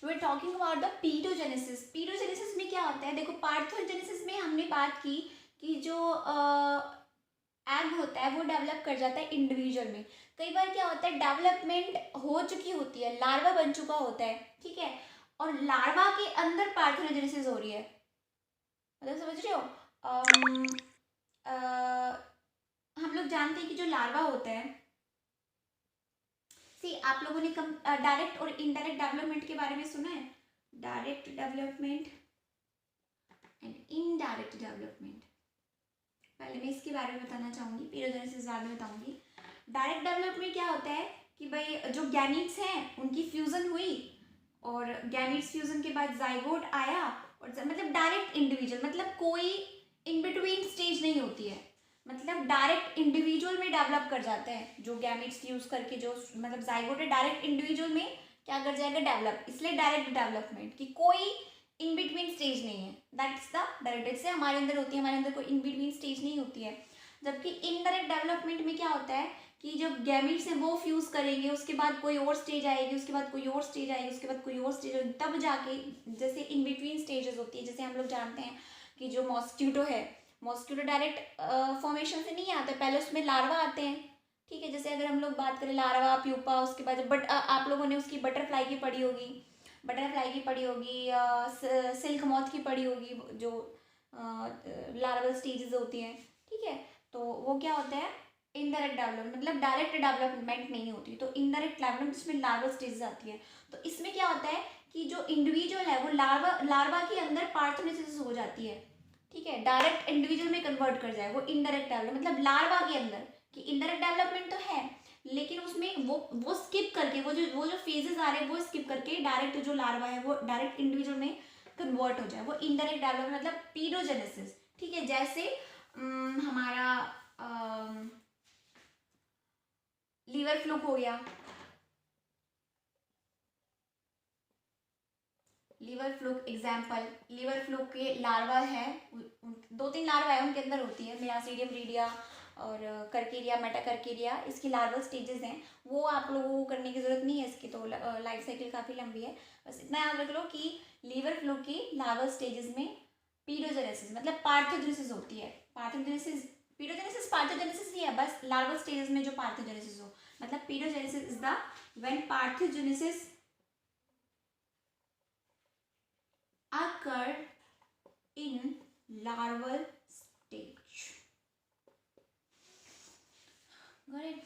We are talking about the paedogenesis. Paedogenesis में क्या होता है, देखो पार्थोजेनेसिस में हमने बात की कि जो एग होता है वो डेवलप कर जाता है इंडिविजुअल में। कई बार क्या होता है, डेवलपमेंट हो चुकी होती है, लार्वा बन चुका होता है, ठीक है, और लार्वा के अंदर पार्थोजेनेसिस हो रही है, मतलब समझ रहे हो। हम लोग जानते हैं कि जो लार्वा होता है, सी आप लोगों ने डायरेक्ट और इनडायरेक्ट डेवलपमेंट के बारे में सुना है, direct development and indirect development. पहले मैं इसके बारे में बताना चाहूंगी, पीरोजेनेसिस बाद में बताऊंगी। डायरेक्ट डेवलपमेंट क्या होता है कि भाई जो गैमीट्स हैं उनकी फ्यूजन हुई, और गैमीट्स फ्यूजन के बाद जाइगोट आया, और मतलब डायरेक्ट इंडिविजुअल, मतलब कोई इन बिटवीन स्टेज नहीं होती है, मतलब डायरेक्ट इंडिविजुअल में डेवलप कर जाते हैं जो गैमीट्स यूज करके, जो मतलब जाइगोट है डायरेक्ट इंडिविजुअल में क्या कर जाएगा, डेवलप, इसलिए डायरेक्ट डेवलपमेंट कि कोई इन बिटवीन स्टेज नहीं है, दैट्स द डायरेक्ट से हमारे अंदर होती है, हमारे अंदर कोई इन बिटवीन स्टेज नहीं होती है। जबकि इनडायरेक्ट डेवलपमेंट में क्या होता है कि जब गैमीट्स हैं वो फ्यूज करेंगे, उसके बाद कोई और स्टेज आएगी, उसके बाद कोई और स्टेज आएगी, उसके बाद कोई और स्टेज आएगी, तब जाके जैसे इन बिटवीन स्टेजेस होती है। जैसे हम लोग जानते हैं कि जो मॉस्क्यूटो है, मॉस्क्यूटो डायरेक्ट फॉर्मेशन से नहीं आता है, पहले उसमें लार्वा आते हैं, ठीक है। जैसे अगर हम लोग बात करें लार्वा प्यूपा, उसके बाद बट आप लोगों ने उसकी बटरफ्लाई की पढ़ी होगी, बटरफ्लाई की पढ़ी होगी, सिल्क मॉथ की पढ़ी होगी, जो लार्वल स्टेजेस होती हैं, ठीक है। तो वो क्या होता है, इनडायरेक्ट डेवलपमेंट, मतलब डायरेक्ट डेवलपमेंट नहीं होती, तो इनडायरेक्ट डेवलपमेंट जिसमें लार्वल स्टेजेस आती है। तो इसमें क्या होता है कि जो इंडिविजुअल है वो लार्वा के अंदर पार्थोजेनेसिस हो जाती है, ठीक है, डायरेक्ट इंडिविजुअल में कन्वर्ट कर जाए, वो इनडायरेक्ट डेवलपमेंट, मतलब लार्वा के अंदर कि इनडायरेक्ट डेवलपमेंट तो है, लेकिन उसमें वो स्किप करके, वो जो फेजेस आ रहे हैं वो स्किप करके डायरेक्ट जो लार्वा है वो डायरेक्ट इंडिविजुअल में कन्वर्ट हो जाए, वो इनडायरेक्ट डेवलपमेंट मतलब पीडोजेनेसिस, ठीक है। जैसे हमारा लीवर फ्लूक हो गया, liver fluke example, liver fluke के लार्वा है, दो तीन लार्वा है उनके अंदर होती है, मेरासीडियम रीडिया और करकेरिया, मेटा करकेरिया, इसकी लार्वल स्टेजेस हैं। वो आप लोगों को करने की जरूरत नहीं है, इसकी तो लाइफ साइकिल काफ़ी लंबी है, बस इतना याद रख लो कि लीवर फ्लूक की लार्वल स्टेजेस में पीडोजेनेसिस मतलब पार्थोजेनेसिस होती है। पार्थोजेनेसिस, पीडोजेनेसिस पार्थोजेनेसिस ही है, बस लार्वल स्टेजेस में जो पार्थोजेनेसिस हो, मतलब paedogenesis is the when parthenogenesis occur in larval stage. Got it?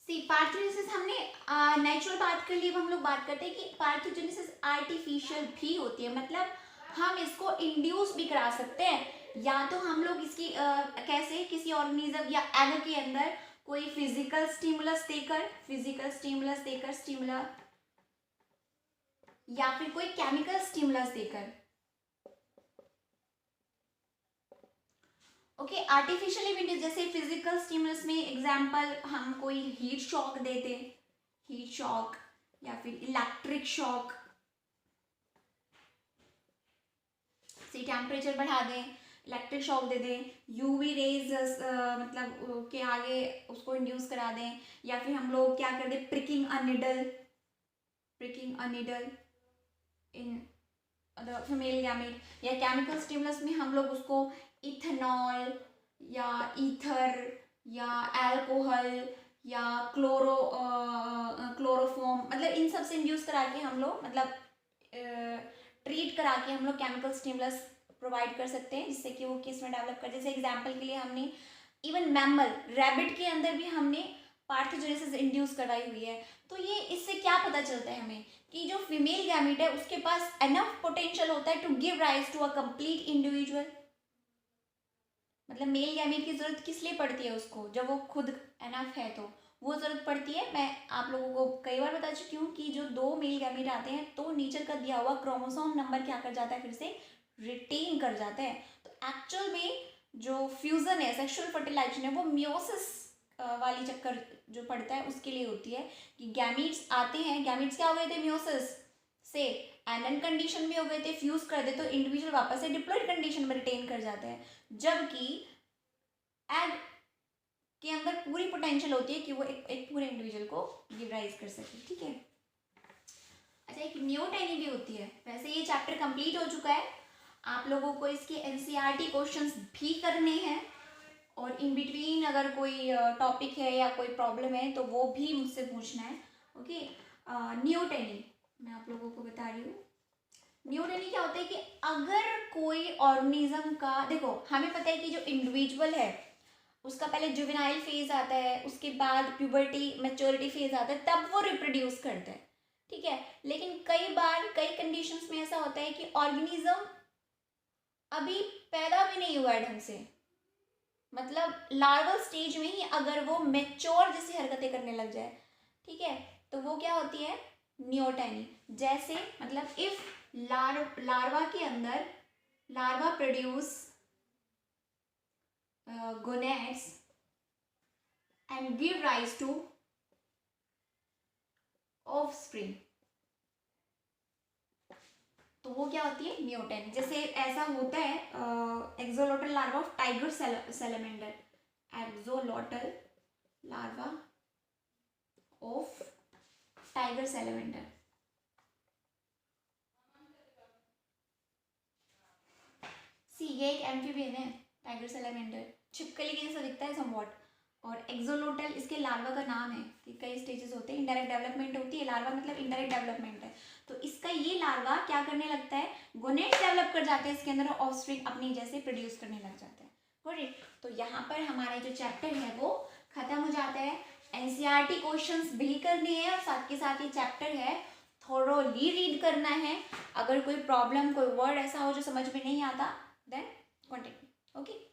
See parthenogenesis हमने नेचुरल बात कर ली, अब हम लोग बात करते हैं कि पार्थोजेनेसिस आर्टिफिशियल भी होती है, मतलब हम इसको इंड्यूस भी करा सकते हैं, या तो हम लोग इसकी कैसे किसी ऑर्गेनिज्म या एग के अंदर कोई फिजिकल स्टिमुलस देकर स्टिमुलस या फिर कोई केमिकल स्टिमुलस देकर, ओके। आर्टिफिशियल इवेंट जैसे फिजिकल स्टिमुलस में एग्जांपल हम कोई हीट शॉक देते, हीट शॉक या फिर इलेक्ट्रिक शॉक से टेम्परेचर बढ़ा दें, इलेक्ट्रिक शॉक दे दें, यूवी रेज मतलब के आगे उसको इंड्यूस करा दें, या फिर हम लोग क्या कर दें, pricking a needle in the female gamete, या केमिकल स्टिमुलस में हम लोग उसको इथेनॉल या ईथर या अल्कोहल या क्लोरोफॉर्म, मतलब इन सब से इंड्यूस करा के हम लोग मतलब ट्रीट करा के हम लोग केमिकल स्टिमुलस प्रोवाइड कर सकते हैं, जिससे कि वो किस में डेवलप कर, जैसे एग्जाम्पल के लिए हमने इवन मैमल रैबिट के अंदर भी हमने पार्थोजेनेसिस इंड्यूस करवाई हुई है। तो ये इससे क्या पता चलता है हमें कि जो फीमेल गैमेट है उसके पास एनफ पोटेंशियल होता है to give rise to a complete individual, मतलब मेल गैमेट की जरूरत किस लिए पड़ती है उसको, जब वो खुद एनफ है तो वो जरूरत पड़ती है। मैं आप लोगों को कई बार बता चुकी हूँ कि जो दो मेल गैमेट आते हैं तो नीचे का दिया हुआ क्रोमोसोम नंबर क्या कर जाता है, फिर से रिटेन कर जाता है। तो एक्चुअल में जो फ्यूजन है, सेक्सुअल फर्टिलाइजेशन है, वो मियोसिस वाली चक्कर जो पड़ता है उसके लिए होती है कि गैमीट्स आते हैं, गैमीट्स क्या हो गए थे मियोसिस से एनन कंडीशन में हो गए थे, फ्यूज कर दे तो इंडिविजुअल वापस से डिप्लॉयड कंडीशन में रिटेन कर जाते हैं, जबकि एग के अंदर पूरी पोटेंशियल होती है कि वो एक पूरे इंडिविजुअल को गिव राइज कर सके, ठीक है। अच्छा, एक न्यूटनी भी होती है। वैसे ये चैप्टर कंप्लीट हो चुका है, आप लोगों को इसके एनसीईआरटी क्वेश्चंस भी करने हैं, और इन बिटवीन अगर कोई टॉपिक है या कोई प्रॉब्लम है तो वो भी मुझसे पूछना है, ओके। न्यूटनी मैं आप लोगों को बता रही हूँ। न्यूटनी क्या होता है कि अगर कोई ऑर्गेनिज्म का, देखो हमें पता है कि जो इंडिविजुअल है उसका पहले जुवेनाइल फेज आता है, उसके बाद प्यूबर्टी मैच्योरिटी फेज आता है, तब वो रिप्रोड्यूस करता है, ठीक है। लेकिन कई बार कई कंडीशंस में ऐसा होता है कि ऑर्गेनिज्म अभी पैदा भी नहीं हुआ है ढंग से, मतलब लार्वल स्टेज में ही अगर वो मैच्योर जैसी हरकतें करने लग जाए, ठीक है, तो वो क्या होती है, न्यूटनी। जैसे मतलब इफ लार्वा के अंदर larva produce gonads and give rise to offspring, तो वो क्या होती है, न्यूटन। जैसे ऐसा होता है axolotl larva of tiger salamander, axolotl larva of tiger salamander. See ये एक एम्फीबियन है, टाइगर सैलमेंडर, छिपकली के जैसा दिखता है समवॉट, और एक्सोलोटल इसके लार्वा का नाम है कि कई स्टेजेस होते हैं, इंडायरेक्ट डेवलपमेंट होती है, लार्वा मतलब इंडायरेक्ट डेवलपमेंट है। तो इसका ये लार्वा क्या करने लगता है, गोनेड्स डेवलप कर जाते हैं इसके अंदर, ऑफस्प्रिंग अपनी जैसे प्रोड्यूस करने लग जाते हैं, करेक्ट। तो यहाँ पर हमारा जो चैप्टर है वो खत्म हो जाता है। एनसीईआरटी क्वेश्चंस भी करने हैं और साथ के साथ ये चैप्टर है थोरोली रीड करना है। अगर कोई प्रॉब्लम, कोई वर्ड ऐसा हो जो समझ में नहीं आता, देन कॉन्टेक्ट मी, ओके।